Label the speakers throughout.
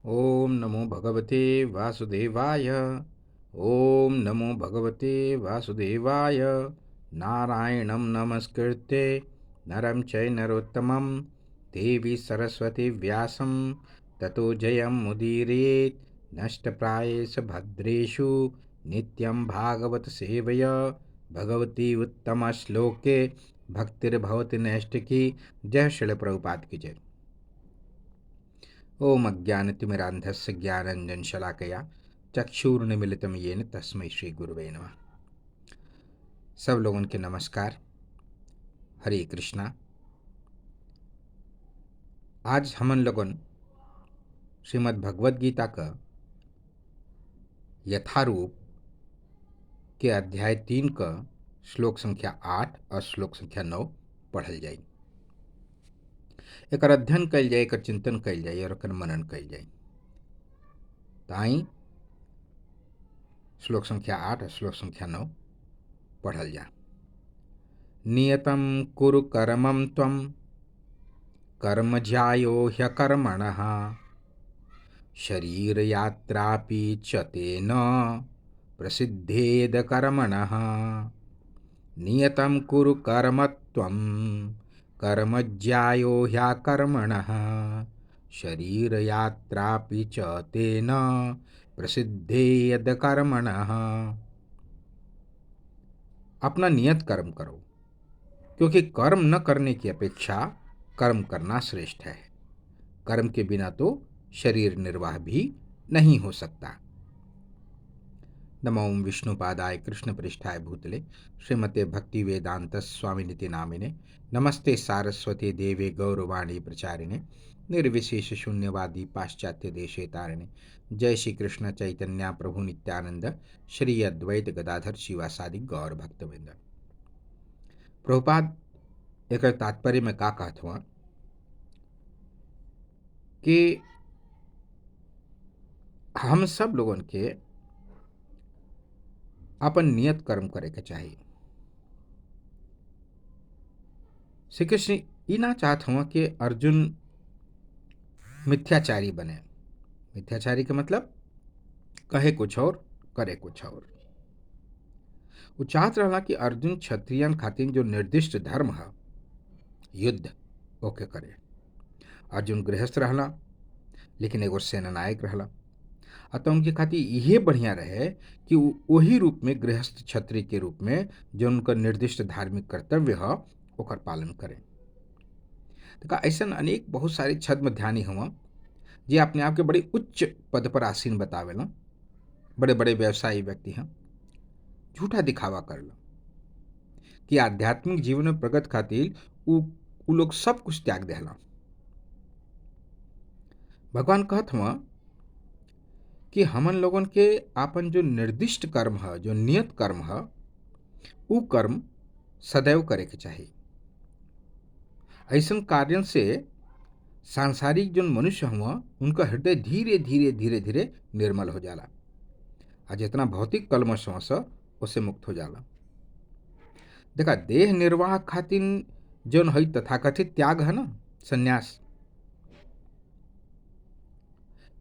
Speaker 1: ओम नमो भगवते वासुदेवाय। ओम नमो भगवते वासुदेवाय। नारायणं नमस्कृत्य नरं चैव नरोत्तमं देवी सरस्वती व्यासं ततो जयमुदीरयेत्। नष्टप्रायेषु भद्रेषु नित्यं भागवत सेवया भगवती उत्तमश्लोके भक्तिर्भवति नैष्टिकी। जय श्रील प्रभुपाद की जय। ओम अज्ञानतिमिरान्धस्य ज्ञानञ्जनशलाकया चक्षुर्निमीलितं येन तस्मै श्री गुरुवे नमः। सब लोगों के नमस्कार। हरे कृष्णा। आज हमन लोगन श्रीमद् भगवद गीता का यथारूप के अध्याय 3 का श्लोक संख्या 8 और श्लोक संख्या 9 पढ़ल जाए। एक अध्ययन कल जाए, एक चिंतन कल जाए और एक मनन कल जाए। ताई श्लोक संख्या 8 और श्लोक संख्या 9 पढ़ल जा। नियतं कुरु कर्मं त्वं कर्म ज्यायो ह्यकर्मणः शरीरयात्रापि च तेन प्रसिद्धेद कर्मणः। नियतं कुरु कर्म त्वं कर्म ज्यायो ह्यकर्मणः शरीरयात्रापि च तेन प्रसिद्धेद कर्मणः। अपना नियत कर्म करो, क्योंकि कर्म न करने की अपेक्षा कर्म करना श्रेष्ठ है। कर्म के बिना तो शरीर निर्वाह भी नहीं हो सकता। नमो विष्णुपादाय कृष्ण पृष्ठाय भूतले श्रीमते भक्ति वेदांत स्वामिनिति नामिने नमस्ते सारस्वती देवे गौरवाणी प्रचारिणे निर्विशेष शून्यवादी पाश्चात्य देशे तारिणे। जय श्री कृष्ण चैतन्य प्रभु नित्यानंद श्री अद्वैत गदाधर शिवासादि गौर भक्तवृंद। प्रभुपाद एक तात्पर्य में का कहत हुआ कि हम सब लोगन के अपन नियत कर्म करे के चाहिए। श्री कृष्ण ई ना चाहत हुआ कि अर्जुन मिथ्याचारी बने। मिथ्याचारी का मतलब कहे कुछ और करे कुछ और। वो चाहत रहा कि अर्जुन क्षत्रियन खातिर जो निर्दिष्ट धर्म है युद्ध ओके करे। अर्जुन गृहस्थ रहला, लेकिन एगो सेनानायक रहला। अतः उनके खातिर यह बढ़िया रहे कि वही रूप में गृहस्थ क्षत्रिय के रूप में जो उनका निर्दिष्ट धार्मिक कर्तव्य है ओकर पालन करें। तो ऐसा अनेक बहुत सारे छद्म ध्यानी हुआ जे अपने आप के बड़े उच्च पद पर आसीन बतावेला, बड़े बड़े व्यवसायी व्यक्ति हैं, झूठा दिखावा करला कि आध्यात्मिक जीवन में प्रगति खातिर उ लोग सब कुछ त्याग देला। भगवान कहत हुआ कि हमन लोगन के आपन जो निर्दिष्ट कर्म है, जो नियत कर्म है, वो कर्म सदैव करे के चाहिए। ऐसा कार्य से सांसारिक जो मनुष्य हुआ उनका हृदय धीरे धीरे धीरे धीरे निर्मल हो जाला और जितना भौतिक कलमश हो उससे मुक्त हो जाला। देखा, देह निर्वाह खातिर जो है तथाकथित त्याग है ना, संन्यास,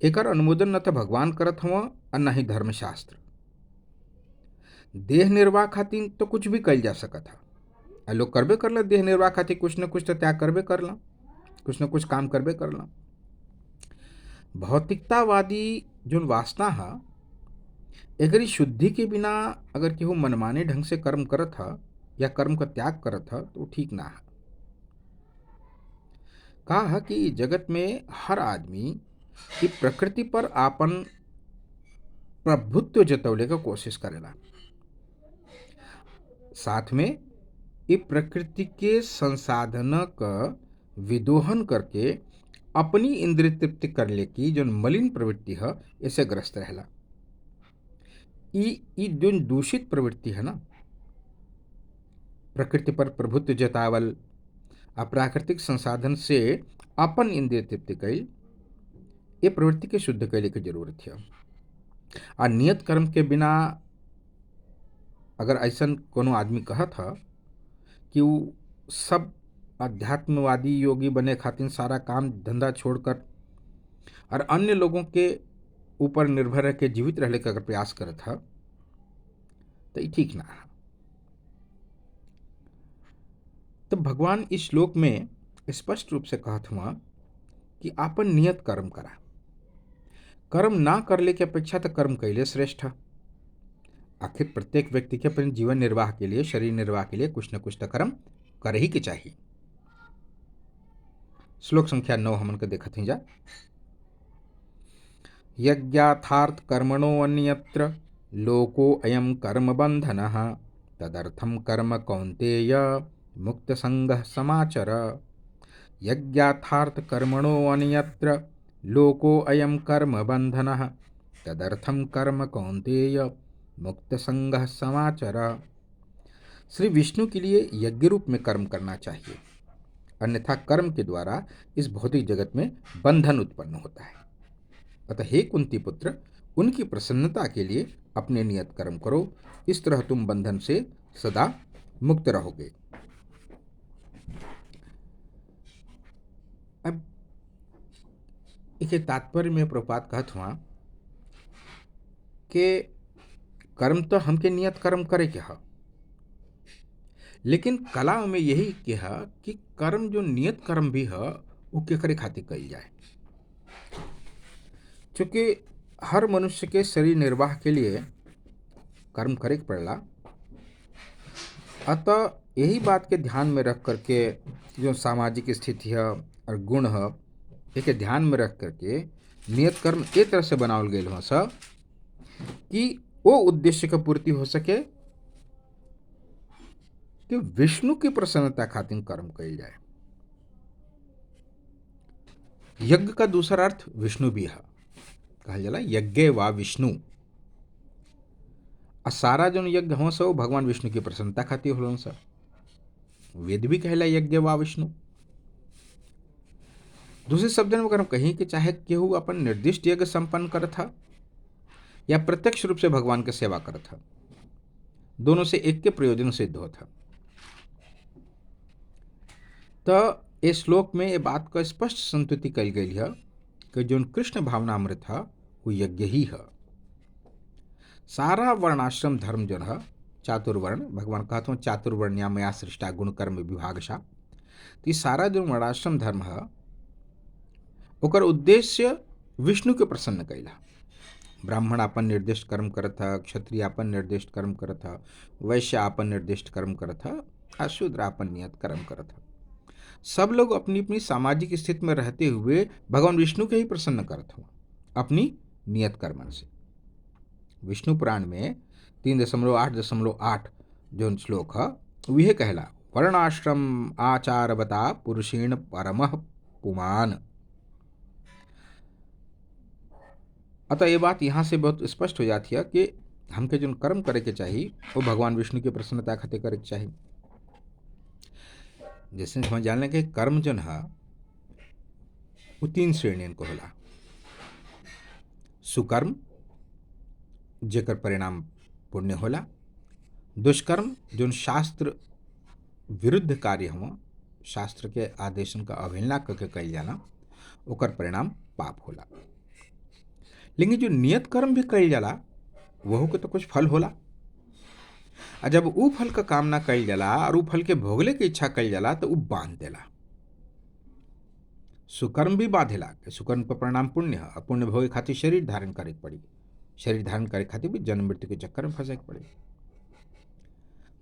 Speaker 1: एकर अनुमोदन न तो भगवान करत हुआ और न ही धर्मशास्त्र। देह निर्वाह खातिर तो कुछ भी कल जा सकता है, लोग करबे करला। देह निर्वाह खातिर कुछ न कुछ तो त्याग करबे करला, कुछ न कुछ काम करबे करला। भौतिकतावादी जो वासना है एकरी शुद्धि के बिना अगर केहू मनमाने ढंग से कर्म करत है या कर्म का त्याग करत है तो ठीक ना है। कहा है कि जगत में हर आदमी की प्रकृति पर आपन प्रभुत्व जतौले का कोशिश करेला, साथ में ये प्रकृति के संसाधन का विदोहन करके अपनी इंद्रिय तृप्ति कर ले की जो मलिन प्रवृत्ति है इसे ग्रस्त रहला। ई जो दूषित प्रवृत्ति है ना, प्रकृति पर प्रभुत्व जतावल, अप्राकृतिक संसाधन से अपन इंद्रिय तृप्ति कई, ये प्रवृत्ति के शुद्ध कैले की जरूरत है। और नियत कर्म के बिना अगर ऐसा कोनो आदमी कहा था कि वो सब अध्यात्मवादी योगी बने खातिर सारा काम धंधा छोड़कर और अन्य लोगों के ऊपर निर्भर रह के जीवित रहने का अगर प्रयास करत था तो ये ठीक ना है। तो भगवान इस श्लोक में स्पष्ट रूप से कहत हुआ कि आपन नियत कर्म करा। कर्म ना करले के अपेक्षा तो कर्म कैले श्रेष्ठ है। आखिर प्रत्येक व्यक्ति के अपने जीवन निर्वाह के लिए, शरीर निर्वाह के लिए कुछ न कुछ तो कर्म कर ही के चाहिए। श्लोक संख्या 9 हमन के देखत ही जा। यज्ञार्थार्थ कर्मणो अन्यत्र लोको अयम कर्म बंधनः तदर्थम कर्म कौन्तेय मुक्त संगः समाचर। यज्ञार्थार्थ कर्मणो अन्यत्र लोको अयम कर्म बंधनः तदर्थम कर्म कौन्तेय मुक्त संगः समाचर। श्री विष्णु के लिए यज्ञ रूप में कर्म करना चाहिए, अन्यथा कर्म के द्वारा इस भौतिक जगत में बंधन उत्पन्न होता है। अतः हे कुंती पुत्र, उनकी प्रसन्नता के लिए अपने नियत कर्म करो, इस तरह तुम बंधन से सदा मुक्त रहोगे। अब इसके तात्पर्य में प्रपात कहत हुआ कि कर्म तो हमके नियत कर्म करे के है, लेकिन कला में यही कहा कि कर्म जो नियत कर्म भी है वो केकरे खातिर कल जाए। चूंकि हर मनुष्य के शरीर निर्वाह के लिए कर्म करे के पड़ला, अतः यही बात के ध्यान में रख करके जो सामाजिक स्थिति है और गुण है एक ध्यान में रख करके नियत कर्म एक तरह से बनावल गए हो सब कि वो उद्देश्य का पूर्ति हो सके कि विष्णु की प्रसन्नता खातिर कर्म कल जाए। यज्ञ का दूसरा अर्थ विष्णु भी है, कहा जाला यज्ञ वा विष्णु। सारा जो यज्ञ हो सो भगवान विष्णु की प्रसन्नता खातिर हो सब। वेद भी कहला यज्ञ वा विष्णु। दूसरे शब्द में अगर हम कहीं कि चाहे केहू अपन निर्दिष्ट यज्ञ संपन्न करत था या प्रत्यक्ष रूप से भगवान की सेवा करत था, दोनों से एक के प्रयोजन सिद्ध होता। तो इस श्लोक में ये बात का स्पष्ट संतुति कल गई है कि जो कृष्ण भावनामृत है वो यज्ञ ही है। सारा वर्णाश्रम धर्म जो है चातुर्वर्ण, भगवान कहते हैं चातुर्वर्ण्या मया सृष्टा गुण कर्म विभागशा। तो ये सारा जो वर्णाश्रम धर्म है ओकर उद्देश्य विष्णु के प्रसन्न कैला। ब्राह्मण अपन निर्दिष्ट कर्म करत था, क्षत्रिय अपन निर्दिष्ट कर्म करत था, वैश्य अपन निर्दिष्ट कर्म करत था, और शूद्र अपन नियत कर्म करत था। सब लोग अपनी अपनी सामाजिक स्थिति में रहते हुए भगवान विष्णु के ही प्रसन्न करत हुआ अपनी नियत कर्मन से। विष्णु पुराण में 3.8.8 जो श्लोक है वह कहला वर्णाश्रम आचारवता पुरुषेण परमः पुमान। अतः ये बात यहाँ से बहुत स्पष्ट हो जाती है कि हमके जो कर्म करे के चाहिए वो भगवान विष्णु की प्रसन्नता खातिर करे के चाहिए। जैसे हम जान लें कि कर्म जो है वो 3 श्रेणियन को होला। सुकर्म जेकर परिणाम पुण्य होला, दुष्कर्म जो शास्त्र विरुद्ध कार्य हुआ, शास्त्र के आदेशन का अवहेलना करके कल जाना, ओकर परिणाम पाप होला। लेकिन जो नियत कर्म भी कल जाला वह के तो कुछ फल होला, और जब ऊ फल का कामना कल जाला और ऊ फल के भोगले की इच्छा कल जाला तो ऊ बांध देला। सुकर्म भी बाधेला कि सुकर्म का परिणाम पुण्य है, और पुण्य भोगे खातिर शरीर धारण करे पड़ी, शरीर धारण करे खातिर भी जन्म मृत्यु के चक्कर में फंसे पड़े।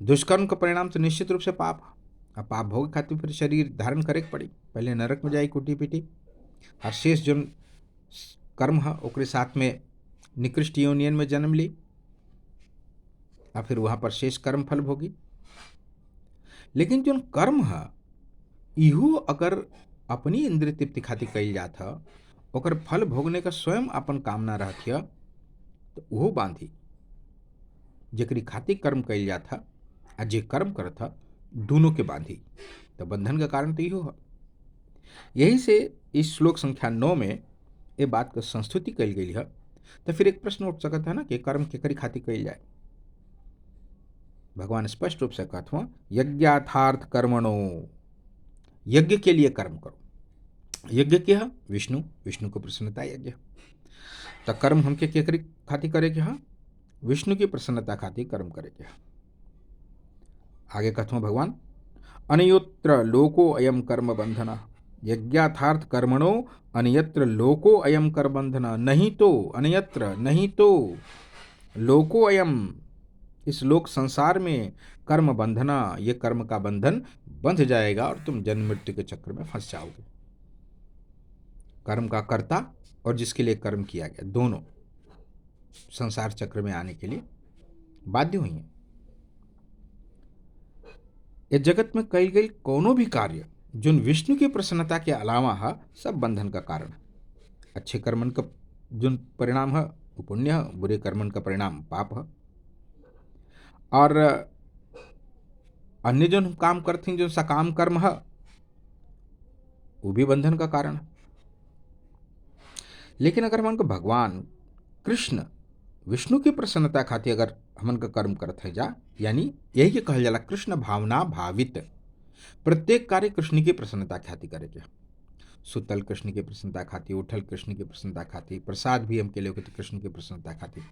Speaker 1: दुष्कर्म का परिणाम तो निश्चित रूप से पाप है, और पाप भोगे खातिर फिर शरीर धारण करे पड़ी, पहले नरक में जाई कुटी पीटी, और शेष जो कर्म है ओकरे साथ में निकृष्ट योनियन में जन्म ली, और फिर वहां पर शेष कर्म फल भोगी। लेकिन जो कर्म है इहो अगर अपनी इंद्रिय तृप्ति खातिर कल जाता ओकर फल भोगने का स्वयं अपन कामना रहती है तो वो बांधी। जेकरी खातिर कर्म कल जाता और जे कर्म करता दोनों के बांधी, तो बंधन का कारण तो इहो है। यही से इस श्लोक संख्या 9 में ये बात का संस्तुति कल गई है। तो फिर एक प्रश्न उठ सकता है ना कि कर्म केकरी खातिर कल जाए। भगवान स्पष्ट रूप से कहते हैं यज्ञार्थार्थ कर्मणो, यज्ञ के लिए कर्म करो। यज्ञ के ह विष्णु, विष्णु को प्रसन्नता यज्ञ। तो कर्म हमके के करी खाती करे के ह विष्णु की प्रसन्नता खाती कर्म करे के ह। आगे कथों भगवान, अन्यत्र लोको अयम कर्म बंधन, यज्ञार्थार्थ कर्मणो अन्यत्र लोको अयम कर बंधन, नहीं तो अन्यत्र, नहीं तो लोको अयम, इस लोक संसार में कर्म बंधना, ये कर्म का बंधन बंध जाएगा और तुम जन्म मृत्यु के चक्र में फंस जाओगे। कर्म का कर्ता और जिसके लिए कर्म किया गया, दोनों संसार चक्र में आने के लिए बाध्य हुई हैं। इस जगत में कई गई कोनो भी कार्य जो विष्णु की प्रसन्नता के अलावा है, सब बंधन का कारण है। अच्छे कर्मन का जो परिणाम है वो पुण्य है, बुरे कर्मन का परिणाम पाप है। और अन्य जो हम काम करते हैं, जो सकाम कर्म है, वो भी बंधन का कारण है। लेकिन अगर हमन को भगवान कृष्ण विष्णु की प्रसन्नता खातिर अगर हमन का कर्म करते हैं जा, यानी यही के कहल जाला कृष्ण भावना भावित, प्रत्येक कार्य कृष्ण की प्रसन्नता खातिर करे के। सुतल कृष्ण की प्रसन्नता खातिर, उठल कृष्ण की प्रसन्नता खातिर, प्रसाद भी हम के लिए कृष्ण की प्रसन्नता खातिर।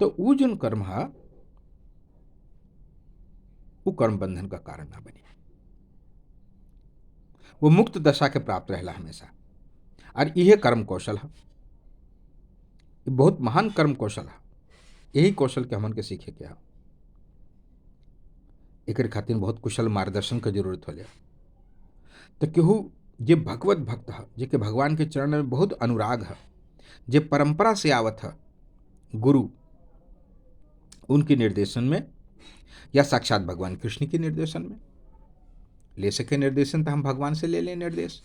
Speaker 1: तो वो जो कर्म है वो कर्म बंधन का कारण ना बने, वो मुक्त दशा के प्राप्त रहला हमेशा। और यह कर्म कौशल है, ये बहुत महान कर्म कौशल है। यही कौशल के हमन के सीखे के है। एक खातिर बहुत कुशल मार्गदर्शन की जरूरत हो। तो केहू जे भगवत भक्त है, जे के भगवान के चरण में बहुत अनुराग है, जे परंपरा से आवत है, गुरु उनके निर्देशन में या साक्षात भगवान कृष्ण के निर्देशन में ले सके निर्देशन, तो हम भगवान से ले लें निर्देश।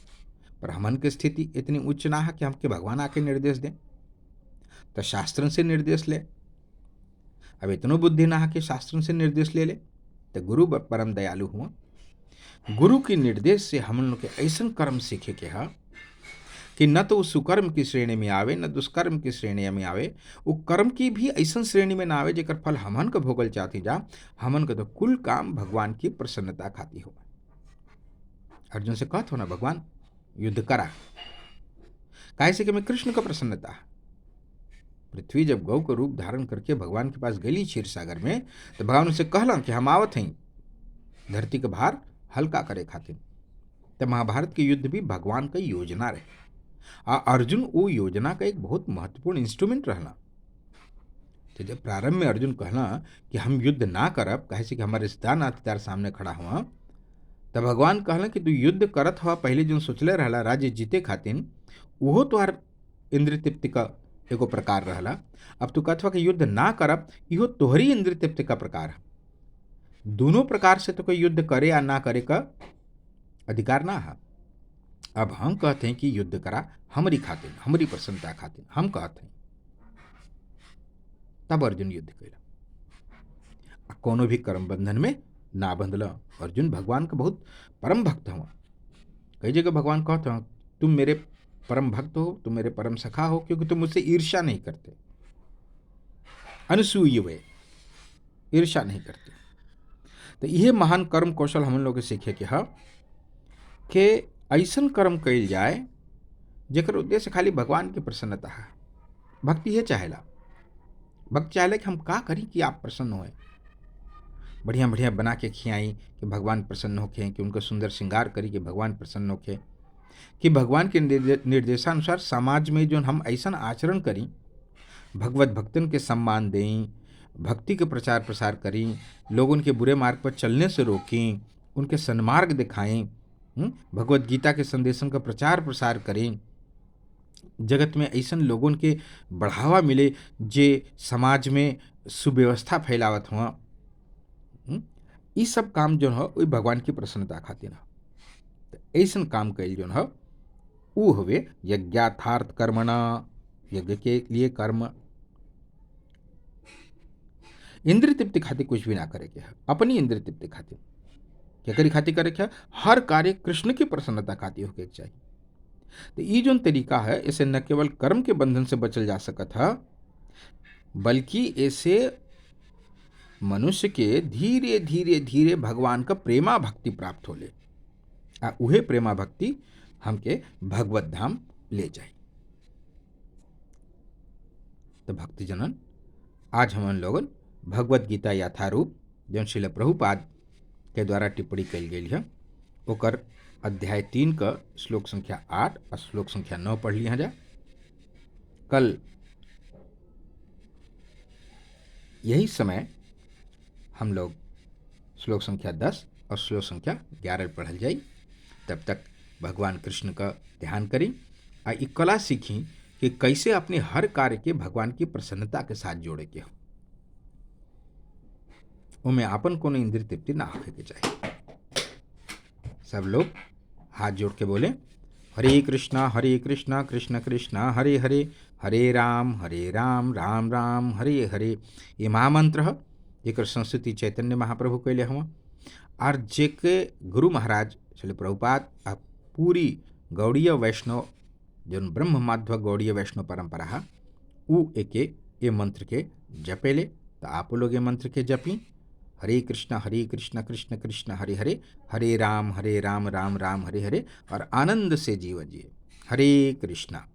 Speaker 1: पर हमन की स्थिति इतनी उच्च ना है कि हमके भगवान आके निर्देश दें, तो शास्त्र से निर्देश ले। अब इतनो बुद्धि ना है कि शास्त्र से निर्देश ले ले, तो गुरु परम दयालु हुआ, गुरु के निर्देश से हम लोग के ऐसा कर्म सीखे के है कि न तो सुकर्म की श्रेणी में आवे, न दुष्कर्म की श्रेणी में आवे, वो कर्म की भी ऐसा श्रेणी में ना आवे जेकर फल हमन का भोगल चाहती जा। हमन का तो कुल काम भगवान की प्रसन्नता खाती हो। अर्जुन से कहत हो ना, भगवान युद्ध करा, काहे से कि मैं कृष्ण का प्रसन्नता है। पृथ्वी जब गौ का रूप धारण करके भगवान के पास गली क्षीर सागर में, तो भगवान उनसे कहला कि हम आवत हैं धरती का भार हल्का करे खातिर। तो महाभारत के युद्ध भी भगवान का योजना रहे, और अर्जुन वो योजना का एक बहुत महत्वपूर्ण इंस्ट्रूमेंट रहना। तो जब प्रारंभ में अर्जुन कहला कि हम युद्ध ना करब, कहे से कि हमारे सिद्धानाथ तार सामने खड़ा हुआ, तब भगवान कहला कि तू युद्ध करत हुआ पहले जो सोचले रहला राज्य जीते खातिर, वो तोहार इंद्र तृप्ति का एगो प्रकार रहला। अब तू कहत हुआ कि युद्ध ना करब, इहो तोहरी इंद्र तृप्ति का प्रकार है। दोनों प्रकार से तो कोई युद्ध करे या ना करे का अधिकार ना है। अब हम कहते हैं कि युद्ध करा हमारी खातिर, हमारी प्रसन्नता खातिर, हम कहते हैं। तब अर्जुन युद्ध कैला, कोनो भी कर्म बंधन में ना बंधला। अर्जुन भगवान का बहुत परम भक्त हुआ। कई जगह भगवान कहते हैं तुम मेरे परम भक्त हो, तुम मेरे परम सखा हो, क्योंकि तुम मुझसे ईर्ष्या नहीं करते, अनसूय वे, ईर्ष्या नहीं करते। तो यह महान कर्म कौशल हम लोग के सीखे के है कि ऐसा कर्म कैल जाए जेकर उद्देश्य खाली भगवान की प्रसन्नता है। भक्ति ये चाहेला, भक्त चाहेला कि हम का करी कि आप प्रसन्न होए, बढ़िया बढ़िया बना के खियाई कि भगवान प्रसन्न होके, कि उनका सुंदर श्रृंगार करी कि भगवान प्रसन्न होके, कि भगवान के निर्देशानुसार समाज में जो हम ऐसा आचरण करी, भगवत भक्तन के सम्मान दें, भक्ति के प्रचार प्रसार करें, लोगों के बुरे मार्ग पर चलने से रोकें, उनके सन्मार्ग दिखाएं, भगवत गीता के संदेशों का प्रचार प्रसार करें, जगत में ऐसा लोगों के बढ़ावा मिले जे समाज में सुव्यवस्था फैलावत हुआ। ये सब काम जो है वो भगवान की प्रसन्नता खातिर है। तो ऐसा काम कैल जो है वो हुए यज्ञार्थार्थ कर्मणा, यज्ञ के लिए कर्म। इंद्र तृप्ति खातिर कुछ भी ना करे के है, अपनी इंद्र तृप्ति खातिर क्या करी खातिर करे के है, हर कार्य कृष्ण की प्रसन्नता खातिर होके चाहिए। तो ये जो तरीका है, इसे न केवल कर्म के बंधन से बचल जा सकता है, बल्कि ऐसे मनुष्य के धीरे धीरे धीरे भगवान का प्रेमा भक्ति प्राप्त होले। आ उहे प्रेमा भक्ति हमके भगवत धाम ले जाए। तो भक्तजनन, आज हमन लोगन भगवत गीता यथारूप जौन श्रील प्रभुपाद के द्वारा टिप्पणी कल गई है, ओकर अध्याय 3 का श्लोक संख्या 8 और श्लोक संख्या 9 पढ़ लिया जा। कल यही समय हम लोग श्लोक संख्या 10 और श्लोक संख्या 11 पढ़ल जाई। तब तक भगवान कृष्ण का ध्यान करी आ ई कला सीखी कि कैसे अपने हर कार्य के भगवान की प्रसन्नता के साथ जोड़े के हो। उमें आपन कोनो इंद्रिय तृप्ति ना होके के चाहिए। सब लोग हाथ जोड़ के बोले, हरे कृष्णा कृष्ण कृष्णा हरे हरे, हरे राम राम राम हरे हरे। ये महामंत्र है, जेकर संस्कृति चैतन्य महाप्रभु कैले हुआ और जेके गुरु महाराज श्री प्रभुपाद आ पूरी गौड़ीय वैष्णव जौन ब्रह्म माध्व गौड़ीय वैष्णव परंपरा है, उ एके ये मंत्र के जपेले। तो आप लोग ये मंत्र के जपी, हरे कृष्णा कृष्ण कृष्ण हरे हरे, हरे राम राम राम हरे हरे, और आनंद से जीवन जिए। हरे कृष्णा।